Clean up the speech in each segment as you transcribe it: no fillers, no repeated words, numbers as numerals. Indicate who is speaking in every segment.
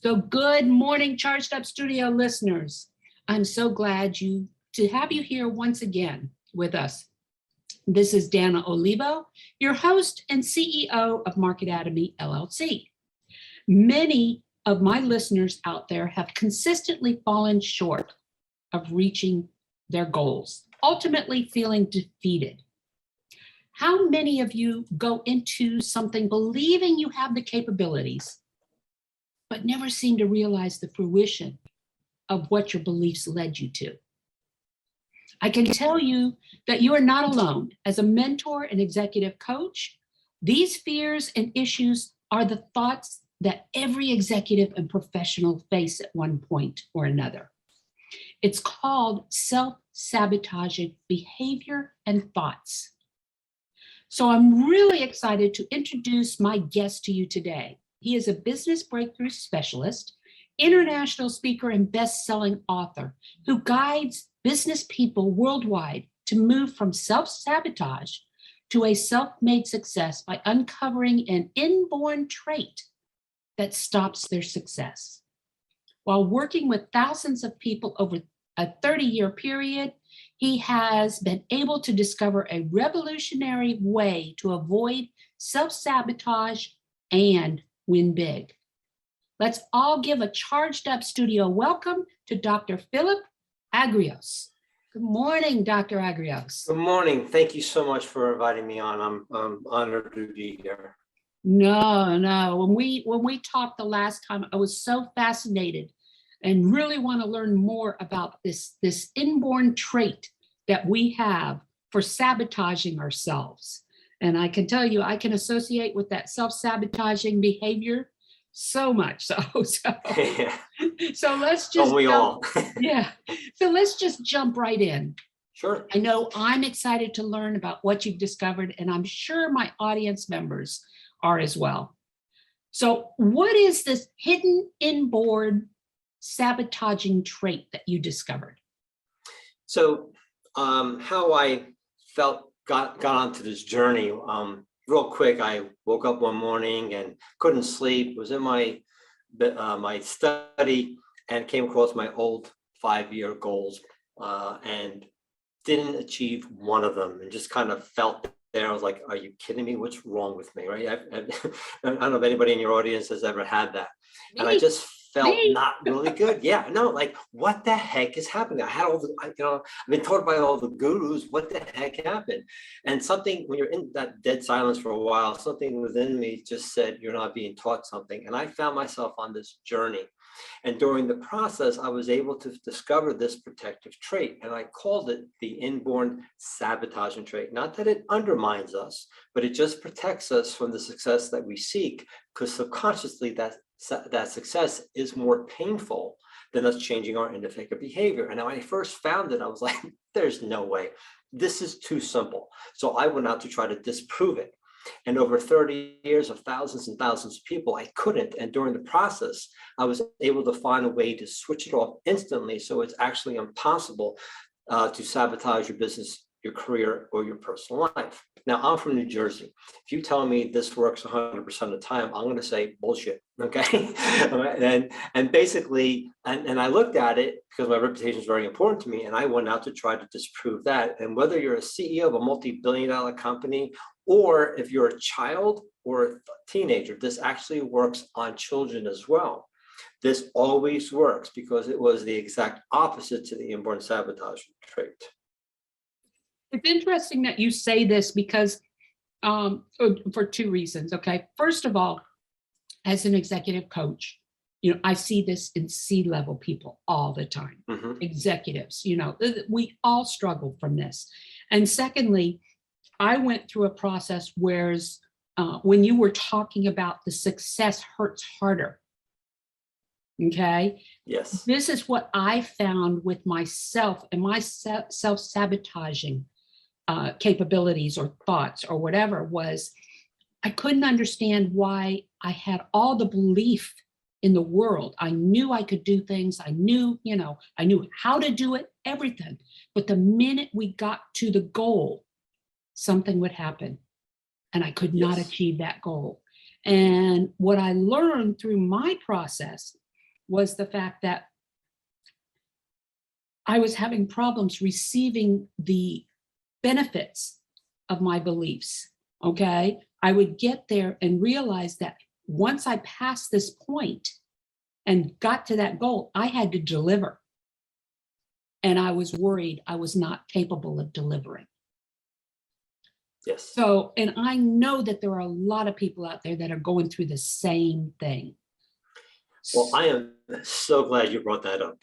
Speaker 1: So good morning, Charged Up Studio listeners. I'm so glad to have you here once again with us. This is Dana Olivo, your host and CEO of Marketatemy, LLC. Many of my listeners out there have consistently fallen short of reaching their goals, ultimately feeling defeated. How many of you go into something believing you have the capabilities, but never seem to realize the fruition of what your beliefs led you to? I can tell you that you are not alone. As a mentor and executive coach, these fears and issues are the thoughts that every executive and professional face at one point or another. It's called self-sabotaging behavior and thoughts. So I'm really excited to introduce my guest to you today. He is a business breakthrough specialist, international speaker, and best-selling author who guides business people worldwide to move from self-sabotage to a self-made success by uncovering an inborn trait that stops their success. While working with thousands of people over a 30-year period, he has been able to discover a revolutionary way to avoid self-sabotage and win big. Let's all give a Charged Up Studio welcome to Dr. Philip Agrios. Good morning, Dr. Agrios.
Speaker 2: Good morning. Thank you so much for inviting me on. I'm honored to be here.
Speaker 1: No. When we talked the last time, I was so fascinated and really want to learn more about this inborn trait that we have for sabotaging ourselves. And I can tell you, I can associate with that self-sabotaging behavior so much. So let's just So let's just jump right in.
Speaker 2: Sure.
Speaker 1: I know I'm excited to learn about what you've discovered, and I'm sure my audience members are as well. So what is this hidden inborn sabotaging trait that you discovered?
Speaker 2: So how I got onto this journey, real quick, I woke up one morning and couldn't sleep, was in my study and came across my old 5-year goals and didn't achieve one of them and just kind of felt there. I was like, are you kidding me? What's wrong with me, right? I don't know if anybody in your audience has ever had that. And I just felt not really good. Yeah, no, like what the heck is happening? I had all the, I've been told by all the gurus, what the heck happened? And something, when you're in that dead silence for a while, something within me just said, you're not being taught something. And I found myself on this journey. And during the process, I was able to discover this protective trait, and I called it the inborn sabotaging trait. Not that it undermines us, but it just protects us from the success that we seek, because subconsciously that success is more painful than us changing our ineffective behavior. And when I first found it, I was like, there's no way. This is too simple. So I went out to try to disprove it. And over 30 years of thousands and thousands of people, I couldn't. And during the process, I was able to find a way to switch it off instantly. So it's actually impossible to sabotage your business, your career, or your personal life. Now, I'm from New Jersey. If you tell me this works 100% of the time, I'm going to say bullshit. Okay. and basically, and I looked at it because my reputation is very important to me. And I went out to try to disprove that. And whether you're a CEO of a multi-billion-dollar company, or if you're a child or a teenager, this actually works on children as well. This always works because it was the exact opposite to the inborn sabotaging trait.
Speaker 1: It's interesting that you say this because for two reasons. Okay. First of all, as an executive coach, I see this in C-level people all the time. Mm-hmm. Executives, we all struggle from this. And secondly, I went through a process whereas when you were talking about the success hurts harder. Okay.
Speaker 2: Yes.
Speaker 1: This is what I found with myself and my self-sabotaging capabilities or thoughts or whatever was I couldn't understand why I had all the belief in the world. I knew I could do things. I knew how to do it, everything. But the minute we got to the goal, something would happen and I could not achieve that goal. And what I learned through my process was the fact that I was having problems receiving the benefits of my beliefs. Okay. I would get there and realize that once I passed this point and got to that goal, I had to deliver. And I was worried I was not capable of delivering.
Speaker 2: Yes.
Speaker 1: So, and I know that there are a lot of people out there that are going through the same thing.
Speaker 2: Well, I am so glad you brought that up.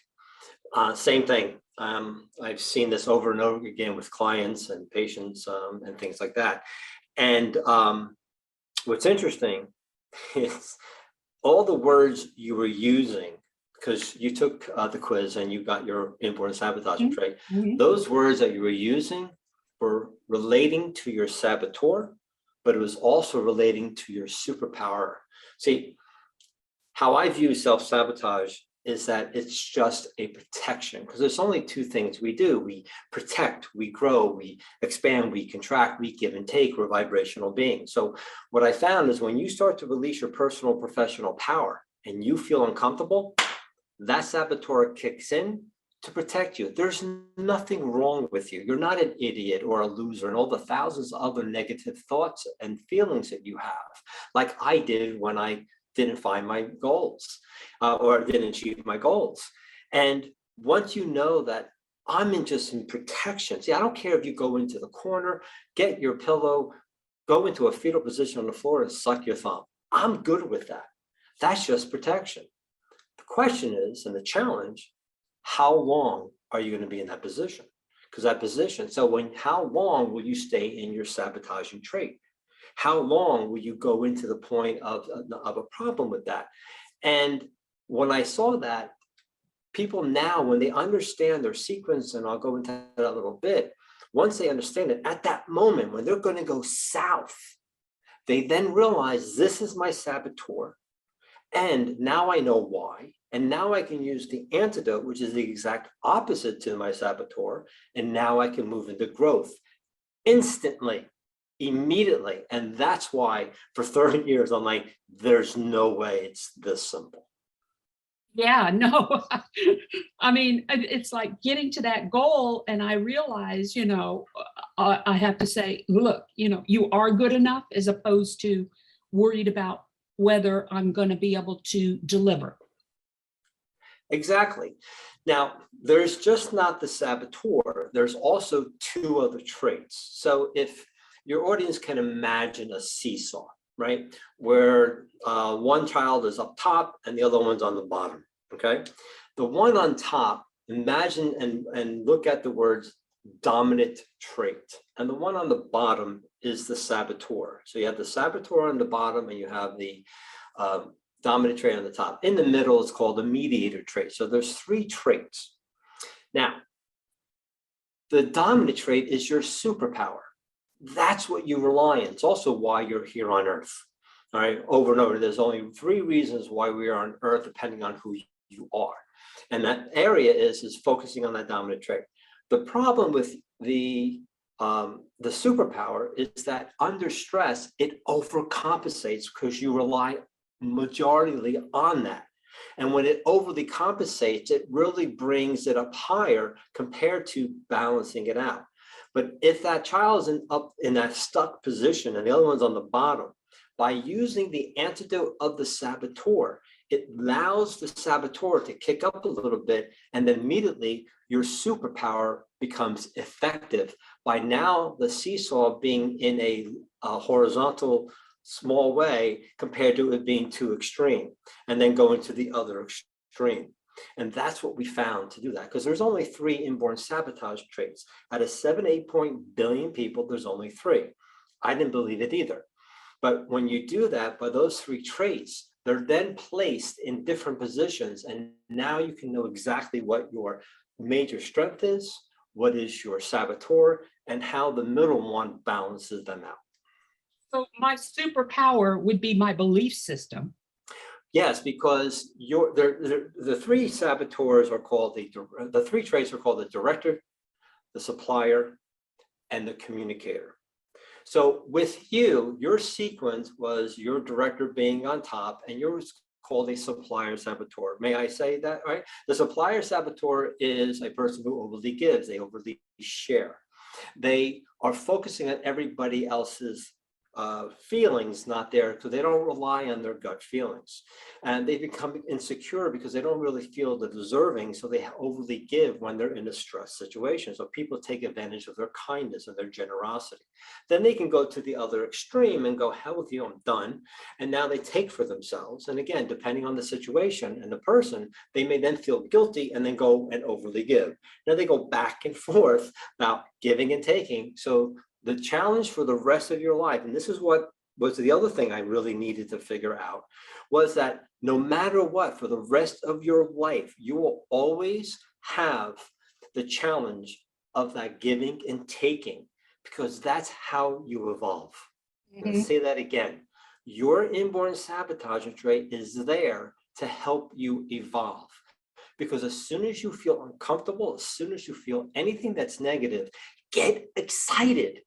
Speaker 2: Same thing. I've seen this over and over again with clients and patients and things like that. And what's interesting is all the words you were using, because you took the quiz and you got your inborn sabotaging trait. Those words that you were using were relating to your saboteur, but it was also relating to your superpower. See, how I view self-sabotage is that it's just a protection, because there's only two things we do. We protect, we grow, we expand, we contract, we give and take. We're vibrational beings. So what I found is when you start to release your personal professional power and you feel uncomfortable, that saboteur kicks in to protect you. There's nothing wrong with you. You're not an idiot or a loser and all the thousands of other negative thoughts and feelings that you have, like I did when I didn't find my goals or didn't achieve my goals. And once you know that I'm in protection, see, I don't care if you go into the corner, get your pillow, go into a fetal position on the floor and suck your thumb. I'm good with that. That's just protection. The question is, and the challenge, how long are you going to be in that position? Because that position, so how long will you stay in your sabotaging trait? How long will you go into the point of a problem with that? And when I saw that, people now, when they understand their sequence, and I'll go into that a little bit, once they understand it, at that moment, when they're going to go south, they then realize this is my saboteur. And now I know why. And now I can use the antidote, which is the exact opposite to my saboteur. And now I can move into growth instantly. Immediately. And that's why for 30 years, I'm like, there's no way it's this simple.
Speaker 1: Yeah, no, I mean, it's like getting to that goal. And I realize, I have to say, look, you are good enough, as opposed to worried about whether I'm going to be able to deliver.
Speaker 2: Exactly. Now, there's just not the saboteur. There's also two other traits. So if your audience can imagine a seesaw, right? Where one child is up top and the other one's on the bottom, okay? The one on top, imagine and look at the words dominant trait. And the one on the bottom is the saboteur. So you have the saboteur on the bottom and you have the dominant trait on the top. In the middle is called the mediator trait. So there's three traits. Now, the dominant trait is your superpower. That's what you rely on. It's also why you're here on Earth. All right, over and over. There's only three reasons why we are on Earth, depending on who you are. And that area is focusing on that dominant trait. The problem with the superpower is that under stress, it overcompensates because you rely majority on that. And when it overly compensates, it really brings it up higher compared to balancing it out. But if that child is up in that stuck position and the other one's on the bottom, by using the antidote of the saboteur, it allows the saboteur to kick up a little bit, and then immediately your superpower becomes effective by now the seesaw being in a horizontal small way compared to it being too extreme, and then going to the other extreme. And that's what we found to do that, because there's only 3 inborn sabotage traits. Out of 7-8 billion people, there's only 3. I didn't believe it either. But when you do that, by those 3 traits, they're then placed in different positions. And now you can know exactly what your major strength is, what is your saboteur, and how the middle one balances them out.
Speaker 1: So my superpower would be my belief system.
Speaker 2: Yes, because the 3 saboteurs are called the 3 traits are called the director, the supplier, and the communicator. So with you, your sequence was your director being on top and your called a supplier saboteur. May I say that, right? The supplier saboteur is a person who overly gives, they overly share. They are focusing on everybody else's feelings, not there, so they don't rely on their gut feelings. And they become insecure because they don't really feel the deserving, so they overly give when they're in a stress situation. So people take advantage of their kindness and their generosity. Then they can go to the other extreme and go, hell with you, I'm done. And now they take for themselves. And again, depending on the situation and the person, they may then feel guilty and then go and overly give. Now they go back and forth about giving and taking. So the challenge for the rest of your life, and this is what was the other thing I really needed to figure out, was that no matter what, for the rest of your life, you will always have the challenge of that giving and taking, because that's how you evolve. Let's say that again. Your inborn sabotaging trait is there to help you evolve. Because as soon as you feel uncomfortable, as soon as you feel anything that's negative, get excited,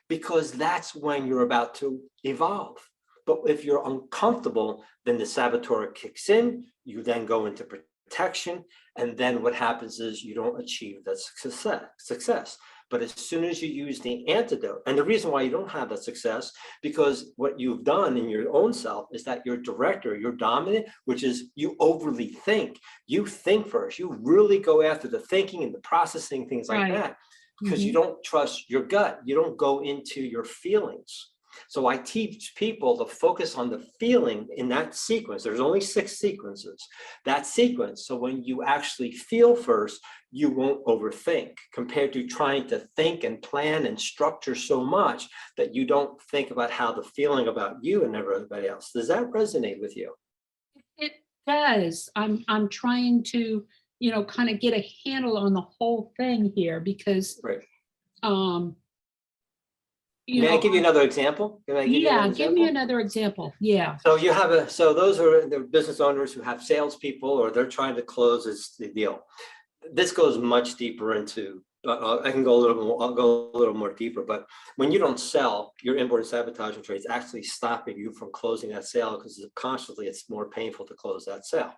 Speaker 2: because that's when you're about to evolve. But if you're uncomfortable, then the saboteur kicks in, you then go into protection, and then what happens is you don't achieve that success. But as soon as you use the antidote, and the reason why you don't have that success, because what you've done in your own self is that your director, your dominant, which is you overly think. You think first, you really go after the thinking and the processing, things like that. Because you don't trust your gut. You don't go into your feelings. So I teach people to focus on the feeling in that sequence. There's only 6 sequences, that sequence. So when you actually feel first, you won't overthink, compared to trying to think and plan and structure so much that you don't think about how the feeling about you and everybody else. Does that resonate with you?
Speaker 1: It does. I'm trying to, kind of get a handle on the whole thing here, because
Speaker 2: Right.
Speaker 1: you
Speaker 2: May I
Speaker 1: know,
Speaker 2: give you another example? Can I give you another
Speaker 1: give me
Speaker 2: example?
Speaker 1: another example. Yeah.
Speaker 2: So you have so those are the business owners who have salespeople, or they're trying to close the deal. This goes much deeper into, I can go a little more, I'll go a little more deeper, but when you don't sell, your inborn sabotaging trait is actually stopping you from closing that sale, because subconsciously it's more painful to close that sale.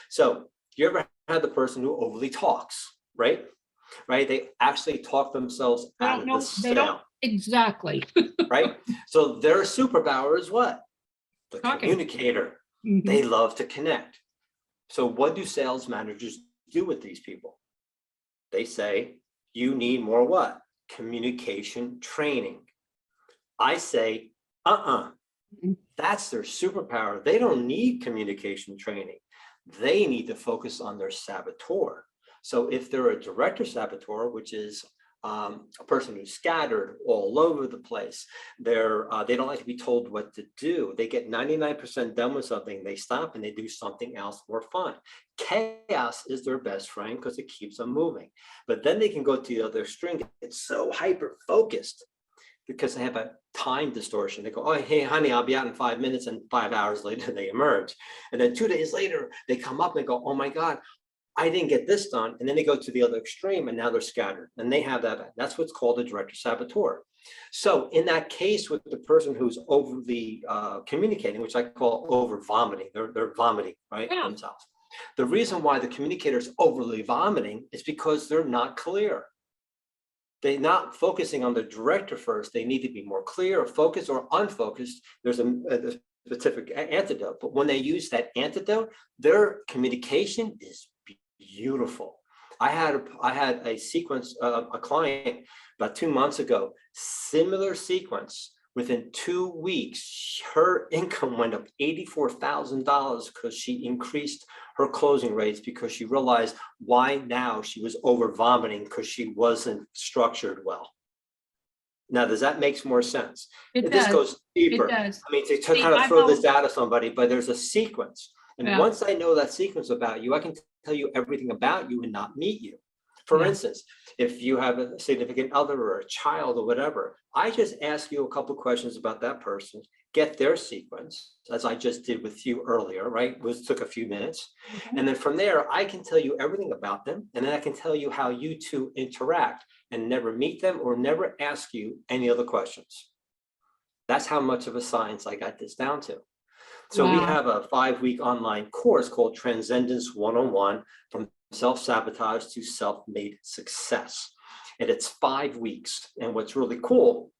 Speaker 2: So you ever had the person who overly talks, right? Right? They actually talk themselves out of the sale.
Speaker 1: Exactly.
Speaker 2: Right? So their superpower is what? The communicator. They love to connect. So what do sales managers do with these people? They say, you need more what? Communication training. I say, that's their superpower. They don't need communication training. They need to focus on their saboteur. So if they're a director saboteur, which is a person who's scattered all over the place, they don't like to be told what to do. They get 99% done with something, they stop and they do something else more fun. Chaos is their best friend because it keeps them moving. But then they can go to the other extreme. It's so hyper focused because they have a time distortion. They go, oh, hey, honey, I'll be out in 5 minutes, and 5 hours later they emerge. And then 2 days later, they come up and go, oh my God, I didn't get this done. And then they go to the other extreme, and now they're scattered. And they have that. That's what's called a director saboteur. So in that case, with the person who's overly communicating, which I call over vomiting, they're vomiting, right, themselves. The reason why the communicator is overly vomiting is because they're not clear. They're not focusing on the director first. They need to be more clear or focused or unfocused. There's a specific antidote, but when they use that antidote, their communication is beautiful. I had a sequence, a client about 2 months ago, similar sequence. Within 2 weeks, her income went up $84,000 because she increased her closing rates, because she realized why now she was over vomiting, because she wasn't structured well. Now, does that make more sense? This goes deeper. I mean, to kind of throw this out of somebody, but there's a sequence. And once I know that sequence about you, I can tell you everything about you and not meet you. For instance, if you have a significant other or a child or whatever, I just ask you a couple of questions about that person, get their sequence, as I just did with you earlier, right? It took a few minutes. And then from there, I can tell you everything about them. And then I can tell you how you two interact, and never meet them or never ask you any other questions. That's how much of a science I got this down to. So we
Speaker 1: Wow.
Speaker 2: have a 5-week online course called Transcendence 101, from self-sabotage to self-made success. And it's 5 weeks. And what's really cool,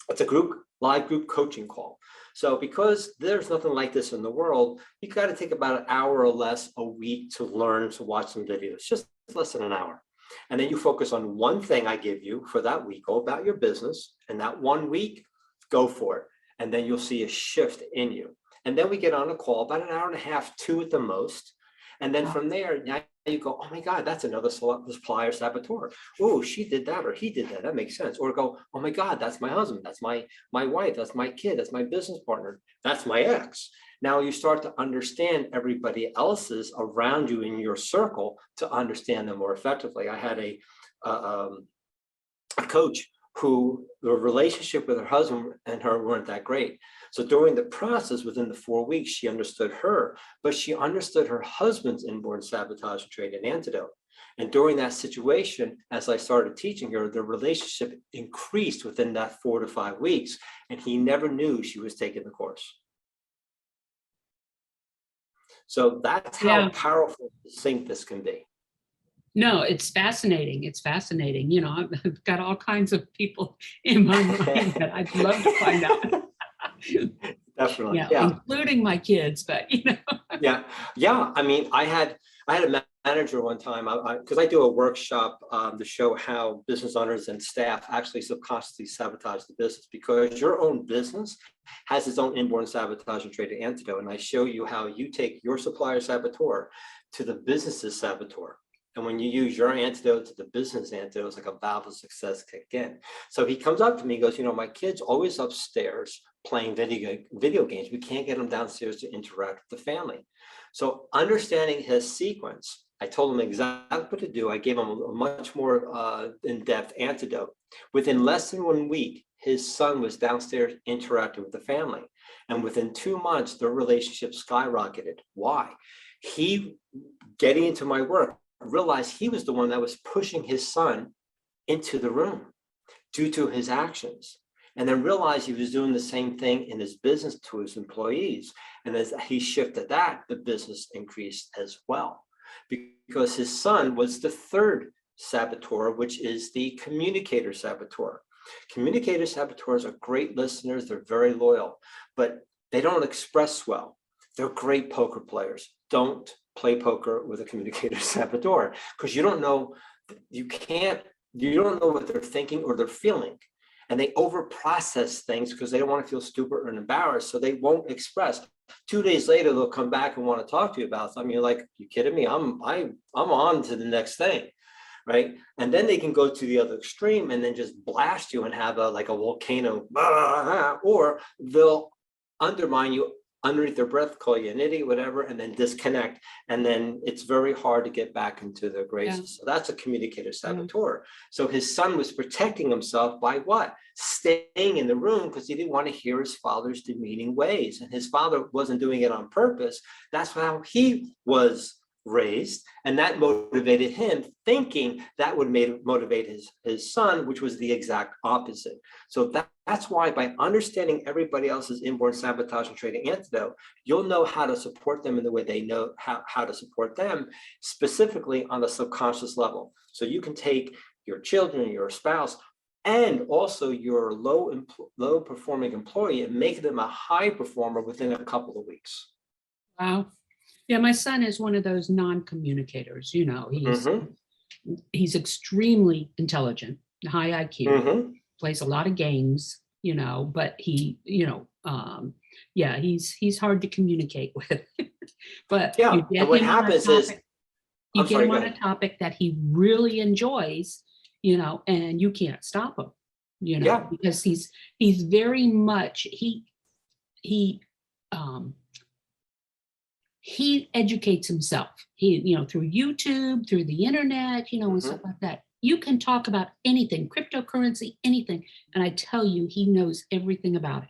Speaker 2: it's a live group coaching call. So because there's nothing like this in the world, you got to take about an hour or less a week to learn, to watch some videos, just less than an hour. And then you focus on one thing I give you for that week, go about your business, and that 1 week, go for it. And then you'll see a shift in you. And then we get on a call, about an hour and a half, 2 at the most. And then from there, now you go, oh my God, that's another supplier saboteur. Oh, she did that, or he did that. That makes sense. Or go, oh my God, that's my husband. That's my wife. That's my kid. That's my business partner. That's my ex. Now you start to understand everybody else's around you in your circle to understand them more effectively. I had a coach who the relationship with her husband and her weren't that great. So during the process, within the 4 weeks, she understood her, but she understood her husband's inborn sabotage trait and antidote. And during that situation, as I started teaching her, the relationship increased within that 4 to 5 weeks, and he never knew she was taking the course. So that's how powerful succinct this can be.
Speaker 1: No, it's fascinating. It's fascinating. You know, I've got all kinds of people in my mind that I'd love to find out.
Speaker 2: Definitely,
Speaker 1: Yeah, including my kids, but you know.
Speaker 2: Yeah. I mean, I had a manager one time, because I do a workshop to show how business owners and staff actually subconsciously sabotage the business, because your own business has its own inborn sabotage and trait antidote. And I show you how you take your supplier saboteur to the business's saboteur. And when you use your antidote to the business antidote, it's like a valve of success kick in. So he comes up to me and goes, you know, my kid's always upstairs playing video games. We can't get them downstairs to interact with the family. So understanding his sequence, I told him exactly what to do. I gave him a much more in-depth antidote. Within less than 1 week, his son was downstairs interacting with the family. And within 2 months, their relationship skyrocketed. Why? He, getting into my work, realized he was the one that was pushing his son into the room due to his actions, and then realized he was doing the same thing in his business to his employees. And as he shifted that, the business increased as well, because his son was the third saboteur, which is the communicator saboteur. Communicator saboteurs are great listeners. They're very loyal, but they don't express well. They're great poker players. Don't play poker with a communicator saboteur, because you don't know what they're thinking or they're feeling. And they over process things because they don't want to feel stupid or embarrassed. So they won't express. 2 days later, they'll come back and want to talk to you about something. You're like, you kidding me? I'm on to the next thing. Right. And then they can go to the other extreme and then just blast you and have like a volcano, or they'll undermine you underneath their breath, call you an idiot, whatever, and then disconnect. And then it's very hard to get back into their graces. Yeah. So that's a communicator saboteur. Yeah. So his son was protecting himself by what? Staying in the room because he didn't want to hear his father's demeaning ways. And his father wasn't doing it on purpose. That's how he was raised, and that motivated him, thinking that would motivate his son, which was the exact opposite. So that's why, by understanding everybody else's inborn sabotage and trait antidote, you'll know how to support them in the way they know how to support them, specifically on the subconscious level. So you can take your children, your spouse, and also your low performing employee and make them a high performer within a couple of weeks.
Speaker 1: Wow. Yeah, my son is one of those non-communicators. You know, he's extremely intelligent, high IQ, plays a lot of games, you know, but he, you know, he's hard to communicate with. But
Speaker 2: yeah, and what happens is
Speaker 1: you get him on a topic that he really enjoys, you know, and you can't stop him, you know, because he's very much he educates himself. He, you know, through YouTube, through the internet, you know, and stuff like that. You can talk about anything, cryptocurrency, anything. And I tell you, he knows everything about it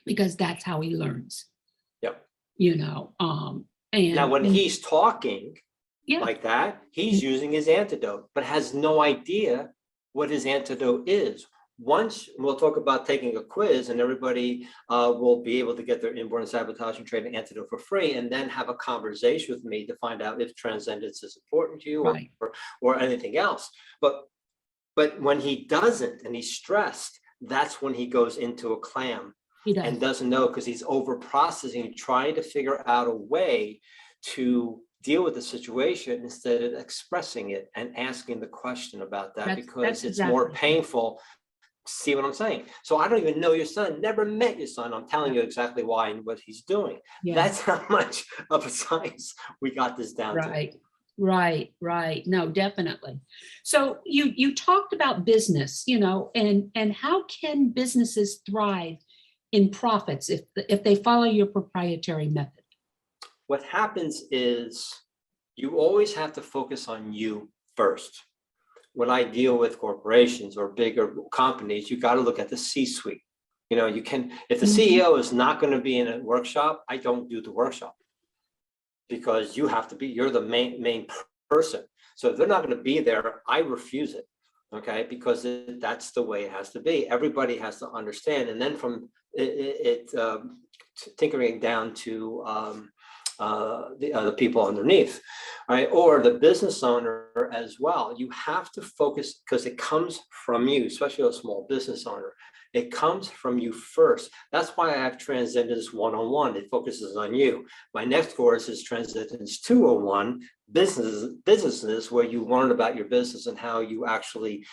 Speaker 1: because that's how he learns.
Speaker 2: Yep.
Speaker 1: You know, and
Speaker 2: now when he's talking like that, he's using his antidote, but has no idea what his antidote is once we'll talk about taking a quiz, and everybody will be able to get their inborn sabotaging trait and antidote for free, and then have a conversation with me to find out if transcendence is important to you,
Speaker 1: Right.
Speaker 2: or anything else. But when he doesn't and he's stressed, that's when he goes into a clam
Speaker 1: He does.
Speaker 2: and doesn't know, because he's over processing, trying to figure out a way to deal with the situation instead of expressing it and asking the question about that, because it's more painful. See what I'm saying? So I don't even know your son, never met your son. I'm telling you exactly why and what he's doing.
Speaker 1: Yeah.
Speaker 2: That's how much of a science we got this down to.
Speaker 1: Right. No, definitely. So you talked about business, and how can businesses thrive in profits if they follow your proprietary method?
Speaker 2: What happens is you always have to focus on you first. When I deal with corporations or bigger companies, you got to look at the C-suite. You can, if the CEO is not going to be in a workshop, I don't do the workshop, because you have to be, you're the main person. So if they're not going to be there, I refuse it. Okay, because that's the way it has to be. Everybody has to understand. And then from tinkering down to the people underneath, right? Or the business owner as well. You have to focus, because it comes from you, especially a small business owner. It comes from you first. That's why I have Transcendence 101. It focuses on you. My next course is Transcendence 201, businesses, where you learn about your business and how you actually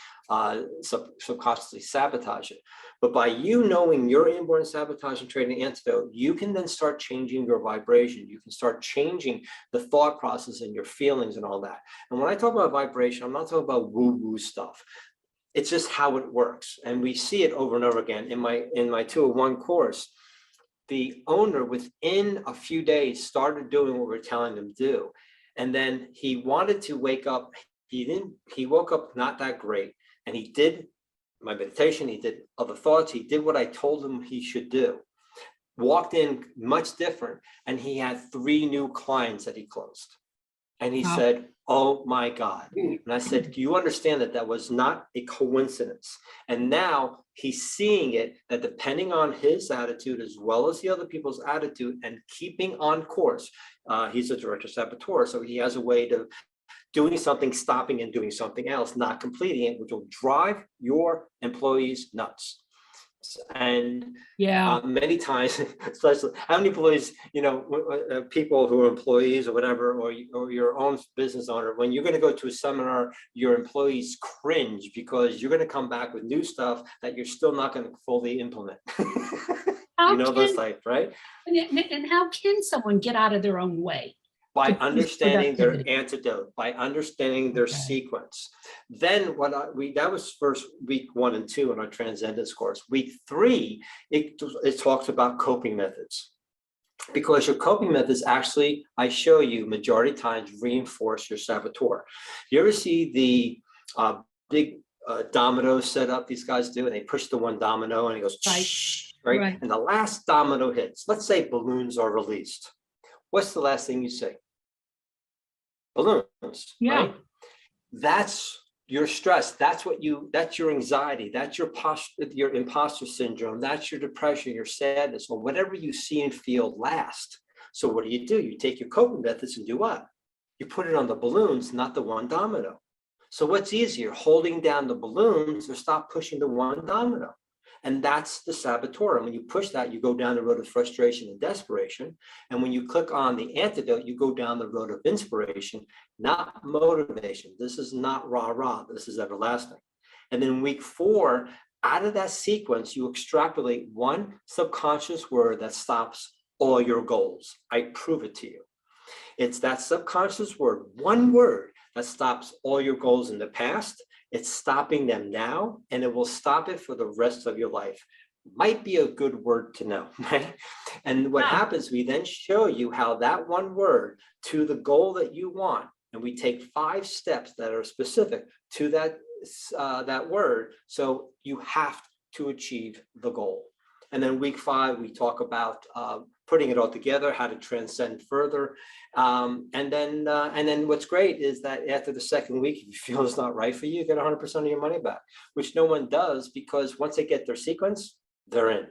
Speaker 2: subconsciously sabotage it. But by you knowing your inborn sabotaging trait and antidote, you can then start changing your vibration. You can start changing the thought process and your feelings and all that. And when I talk about vibration, I'm not talking about woo-woo stuff. It's just how it works. And we see it over and over again. In my 201 course, the owner within a few days started doing what we're telling him to do. And then he wanted to wake up. He woke up not that great. And he did my meditation, he did other thoughts, he did what I told him he should do. Walked in much different, and he had 3 new clients that he closed. And he said, oh my God. And I said, do you understand that that was not a coincidence? And now he's seeing it, that depending on his attitude as well as the other people's attitude and keeping on course, he's a director saboteur, so he has a way to doing something, stopping and doing something else, not completing it, which will drive your employees nuts. And many times, especially how many employees, people who are employees or whatever, or your own business owner, when you're going to go to a seminar, your employees cringe because you're going to come back with new stuff that you're still not going to fully implement. Those types, right?
Speaker 1: And how can someone get out of their own way?
Speaker 2: By understanding their antidote, by understanding their sequence. Then that was first week 1 and 2 in our Transcendence course. Week 3, it talks about coping methods, because your coping methods actually, I show you majority times, reinforce your saboteur. You ever see the big domino setup these guys do, and they push the one domino and it goes right? And the last domino hits. Let's say balloons are released. What's the last thing you say? Balloons, right? That's your stress. That's your anxiety. That's your imposter syndrome. That's your depression, your sadness, or whatever you see and feel last. So what do? You take your coping methods and do what? You put it on the balloons, not the one domino. So what's easier, holding down the balloons or stop pushing the one domino? And that's the saboteur. And when you push that, you go down the road of frustration and desperation. And when you click on the antidote, you go down the road of inspiration, not motivation. This is not rah-rah. This is everlasting. And then week 4, out of that sequence, you extrapolate one subconscious word that stops all your goals. I prove it to you. It's that subconscious word, one word, that stops all your goals in the past. It's stopping them now, and it will stop it for the rest of your life. Might be a good word to know, right? And what happens, we then show you how that one word to the goal that you want, and we take 5 steps that are specific to that word, so you have to achieve the goal. And then week 5, we talk about putting it all together, how to transcend further. And then what's great is that after the second week, if you feel it's not right for you, you get 100% of your money back, which no one does, because once they get their sequence, they're in.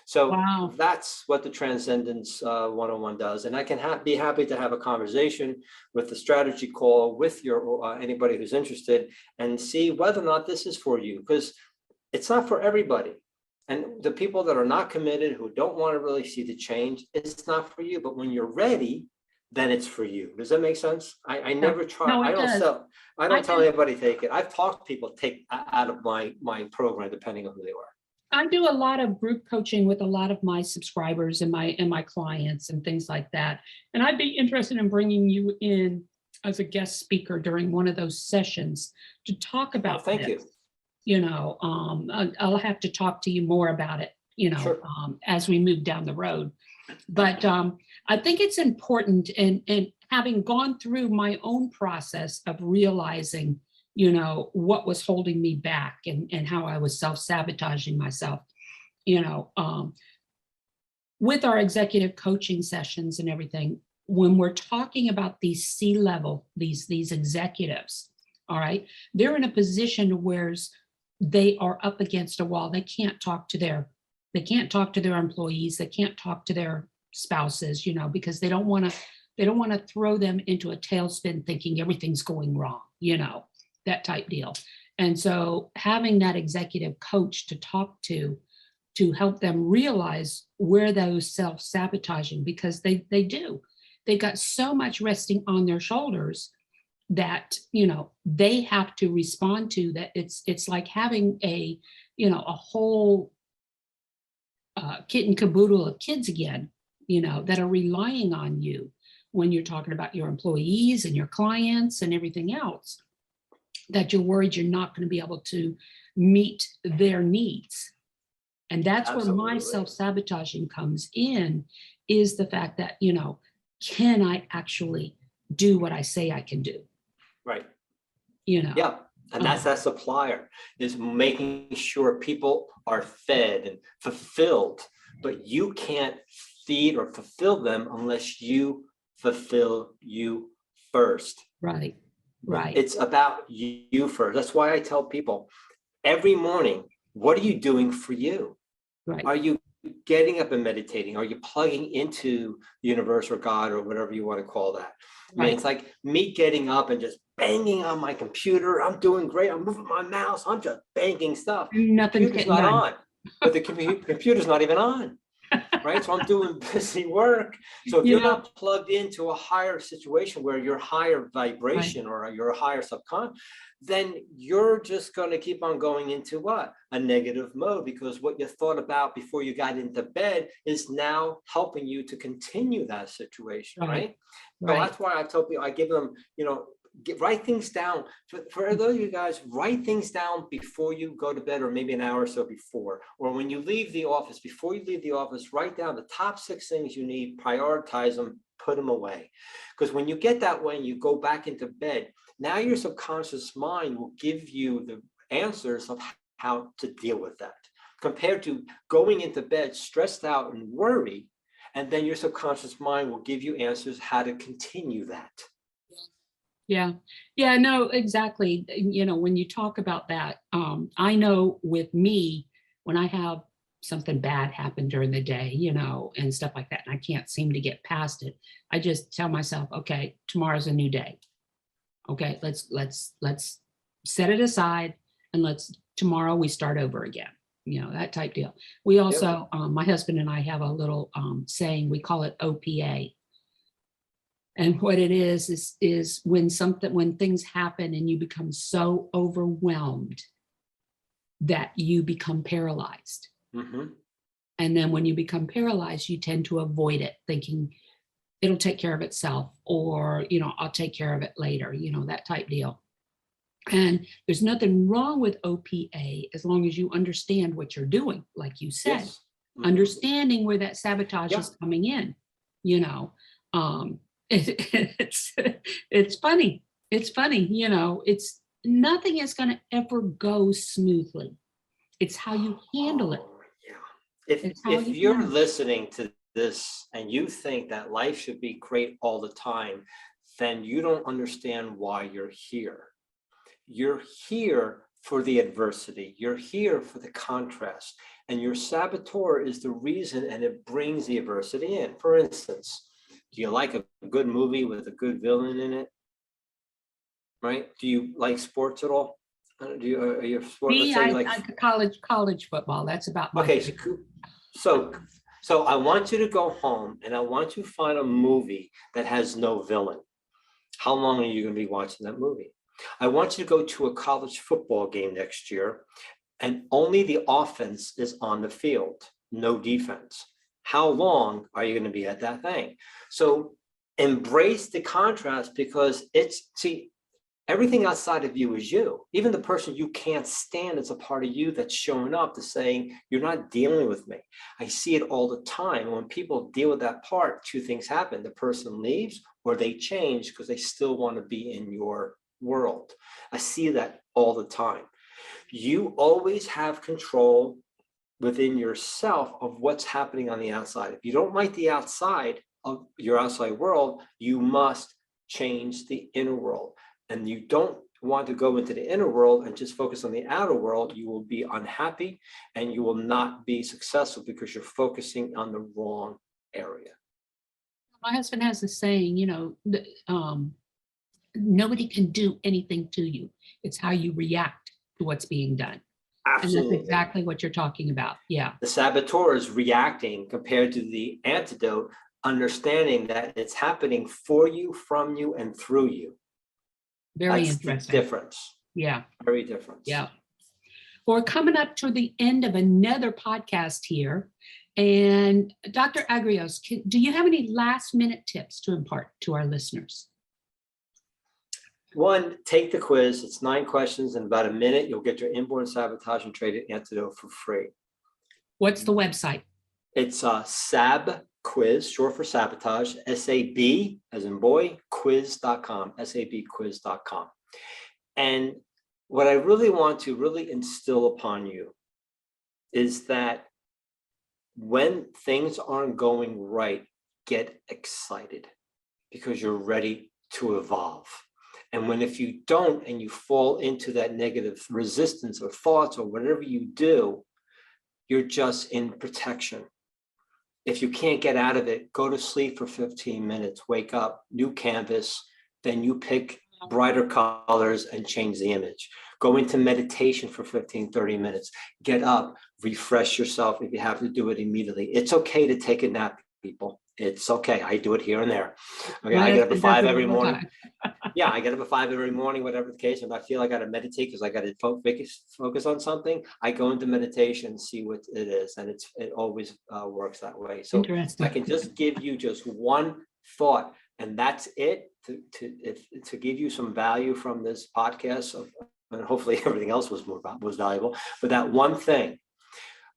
Speaker 2: So
Speaker 1: Wow.
Speaker 2: that's what the Transcendence 101 does. And I can be happy to have a conversation with the strategy call with your anybody who's interested, and see whether or not this is for you, because it's not for everybody. And the people that are not committed, who don't want to really see the change, it's not for you. But when you're ready, then it's for you. Does that make sense? I never try.
Speaker 1: No, it
Speaker 2: I don't
Speaker 1: does.
Speaker 2: sell. I don't tell
Speaker 1: do.
Speaker 2: anybody take it. I've talked people take out of my program, depending on who they are.
Speaker 1: I do a lot of group coaching with a lot of my subscribers and my clients and things like that. And I'd be interested in bringing you in as a guest speaker during one of those sessions to talk about
Speaker 2: Thank
Speaker 1: this.
Speaker 2: you.
Speaker 1: I'll have to talk to you more about it,
Speaker 2: Sure.
Speaker 1: as we move down the road. But I think it's important, and having gone through my own process of realizing, what was holding me back, and how I was self-sabotaging myself, with our executive coaching sessions and everything, when we're talking about these C-level, these executives, all right, they're in a position where they are up against a wall. They can't talk to their employees. They can't talk to their spouses, because they don't want to throw them into a tailspin thinking everything's going wrong, that type deal. And so having that executive coach to talk to help them realize where those self-sabotaging, because they've got so much resting on their shoulders that, they have to respond to, that it's like having a whole kit and caboodle of kids again, that are relying on you when you're talking about your employees and your clients and everything else, that you're worried you're not going to be able to meet their needs. And that's
Speaker 2: Absolutely.
Speaker 1: where my self-sabotaging comes in, is the fact that, can I actually do what I say I can do?
Speaker 2: Right.
Speaker 1: Yeah.
Speaker 2: And that's that supplier, is making sure people are fed and fulfilled, but you can't feed or fulfill them unless you fulfill you first.
Speaker 1: Right.
Speaker 2: It's about you first. That's why I tell people every morning, what are you doing for you?
Speaker 1: Right.
Speaker 2: Are you getting up and meditating? Are you plugging into the universe or God or whatever you want to call that? I mean, it's like me getting up and just banging on my computer. I'm doing great. I'm moving my mouse. I'm just banging stuff.
Speaker 1: Nothing's
Speaker 2: Computer's not on, but the computer's not even on. Right. So I'm doing busy work. So if you're not plugged into a higher situation where you're higher vibration or you're a higher subconscious, then you're just going to keep on going into what? A negative mode, because what you thought about before you got into bed is now helping you to continue that situation. Right. So that's why I tell people, I give them, write things down. For those of you guys, write things down before you go to bed, or maybe an hour or so before, or when you leave the office. Before you leave the office, write down the top 6 things you need, prioritize them, put them away. Because when you get that way and you go back into bed, now your subconscious mind will give you the answers of how to deal with that, compared to going into bed stressed out and worried, and then your subconscious mind will give you answers how to continue that.
Speaker 1: Yeah, no, exactly. When you talk about that, I know with me, when I have something bad happen during the day, and stuff like that, and I can't seem to get past it, I just tell myself, okay, tomorrow's a new day. Okay, let's set it aside, and tomorrow we start over again. That type deal. We also, my husband and I have a little saying, we call it OPA. And what it is when things happen and you become so overwhelmed that you become paralyzed.
Speaker 2: Mm-hmm.
Speaker 1: And then when you become paralyzed, you tend to avoid it, thinking it'll take care of itself, or, I'll take care of it later, that type deal. And there's nothing wrong with OPA as long as you understand what you're doing, like you said.
Speaker 2: Yes. Mm-hmm.
Speaker 1: Understanding where that sabotage is coming in, it's funny. It's nothing is going to ever go smoothly. It's how you handle it.
Speaker 2: If you're listening to this and you think that life should be great all the time, then you don't understand why you're here. You're here for the adversity. You're here for the contrast. And your saboteur is the reason, and it brings the adversity in. For instance, do you like a good movie with a good villain in it? Right? Do you like sports at all? Are you a sport?
Speaker 1: Me,
Speaker 2: Let's say you
Speaker 1: I
Speaker 2: like
Speaker 1: college football. That's about my
Speaker 2: okay,
Speaker 1: favorite.
Speaker 2: so I want you to go home and I want you to find a movie that has no villain. How long are you going to be watching that movie? I want you to go to a college football game next year and only the offense is on the field, no defense. How long are you going to be at that thing? So embrace the contrast because everything outside of you is you. Even the person you can't stand is a part of you that's showing up to saying, you're not dealing with me. I see it all the time. When people deal with that part, two things happen. The person leaves or they change because they still want to be in your world. I see that all the time. You always have control within yourself of what's happening on the outside. If you don't like the outside of your outside world, you must change the inner world. And you don't want to go into the inner world and just focus on the outer world, you will be unhappy and you will not be successful because you're focusing on the wrong area.
Speaker 1: My husband has a saying, nobody can do anything to you. It's how you react to what's being done.
Speaker 2: Absolutely.
Speaker 1: And that's exactly what you're talking about. Yeah.
Speaker 2: The saboteur is reacting compared to the antidote, understanding that it's happening for you, from you, and through you.
Speaker 1: Very
Speaker 2: That's
Speaker 1: interesting.
Speaker 2: the difference.
Speaker 1: Yeah.
Speaker 2: Very different.
Speaker 1: Yeah. We're coming up to the end of another podcast here. And Dr. Agrios, do you have any last minute tips to impart to our listeners?
Speaker 2: One, take the quiz. It's 9 questions in about a minute. You'll get your inborn sabotaging trait antidote for free.
Speaker 1: What's the website?
Speaker 2: It's Sab Quiz, short for sabotage, SAB as in boy, quiz.com, sabquiz.com. And what I really want to really instill upon you is that when things aren't going right, get excited because you're ready to evolve. And if you don't, and you fall into that negative resistance or thoughts or whatever you do, you're just in protection. If you can't get out of it, go to sleep for 15 minutes, wake up, new canvas, then you pick brighter colors and change the image. Go into meditation for 15, 30 minutes, get up, refresh yourself if you have to do it immediately. It's okay to take a nap, people. It's okay. I do it here and there. Okay, I get up at 5 every morning. Yeah, I get up at 5 every morning, whatever the case. If I feel I got to meditate because I got to focus on something, I go into meditation and see what it is. And it always works that way. So I can just give you just one thought, and that's it to give you some value from this podcast. And hopefully everything else was valuable. But that one thing,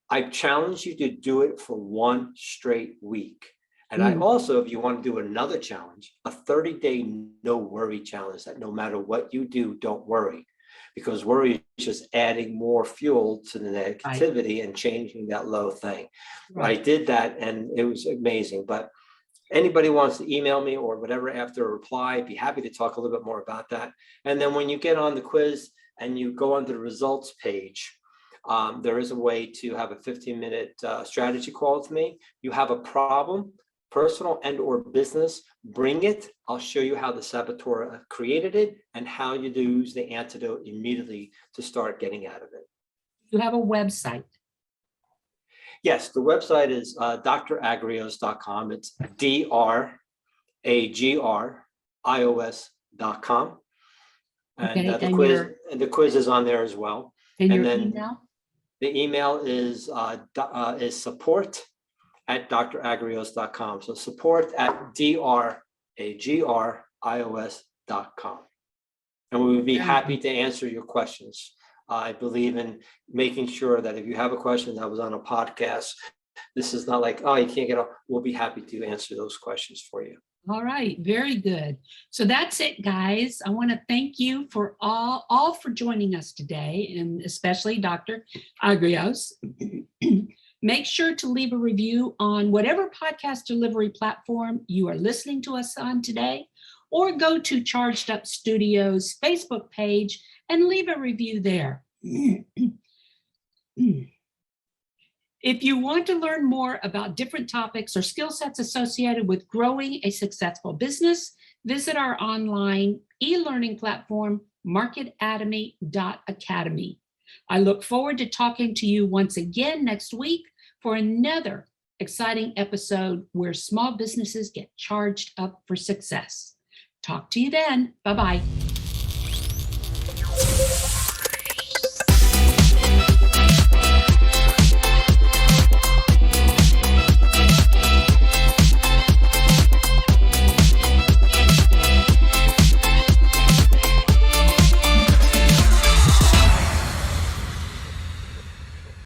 Speaker 2: I challenge you to do it for one straight week. And I also, if you want to do another challenge, a 30-day no worry challenge, that no matter what you do, don't worry, because worry is just adding more fuel to the negativity and changing that low thing. Right. I did that and it was amazing. But anybody wants to email me or whatever after a reply, I'd be happy to talk a little bit more about that. And then when you get on the quiz and you go onto the results page, there is a way to have a 15-minute strategy call with me. You have a problem, personal and or business, bring it. I'll show you how the saboteur created it and how you use the antidote immediately to start getting out of it.
Speaker 1: You have a website.
Speaker 2: Yes, the website is dragrios.com. It's dragrios.com. And the quiz is on there as well.
Speaker 1: And then email?
Speaker 2: The email is support@dragrios.com. So support@dragrios.com. And we would be happy to answer your questions. I believe in making sure that if you have a question that was on a podcast, this is not like, oh, you can't get off. We'll be happy to answer those questions for you.
Speaker 1: All right, very good. So that's it, guys. I want to thank you for all for joining us today, and especially Dr. Agrios. Make sure to leave a review on whatever podcast delivery platform you are listening to us on today, or go to Charged Up Studios Facebook page and leave a review there. If you want to learn more about different topics or skill sets associated with growing a successful business, visit our online e-learning platform, marketatomy.academy. I look forward to talking to you once again next week for another exciting episode where small businesses get charged up for success. Talk to you then. Bye-bye.